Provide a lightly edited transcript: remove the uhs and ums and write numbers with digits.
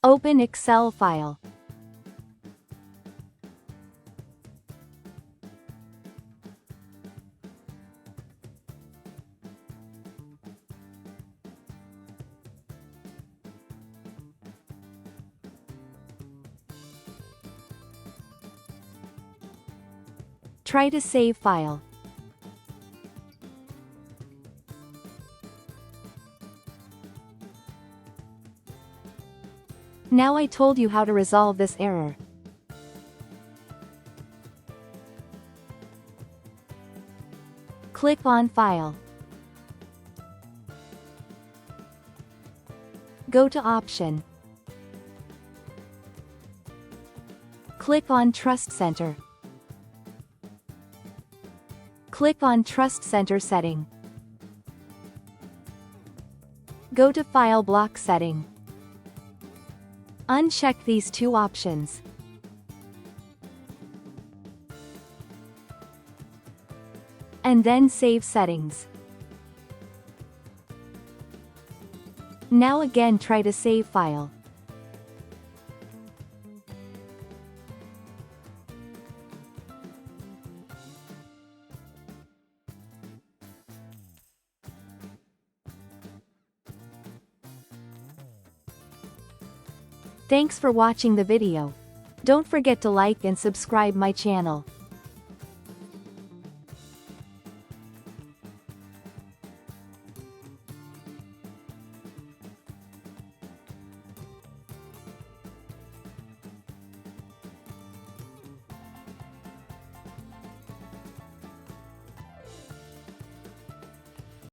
Open Excel file. Try to save file. Now I told you how to resolve this error. Click on File. Go to Option. Click on Trust Center. Click on Trust Center setting. Go to File Block Setting. Uncheck these two options. And then Save Settings. Now again try to save file. Thanks for watching the video. Don't forget to like and subscribe my channel.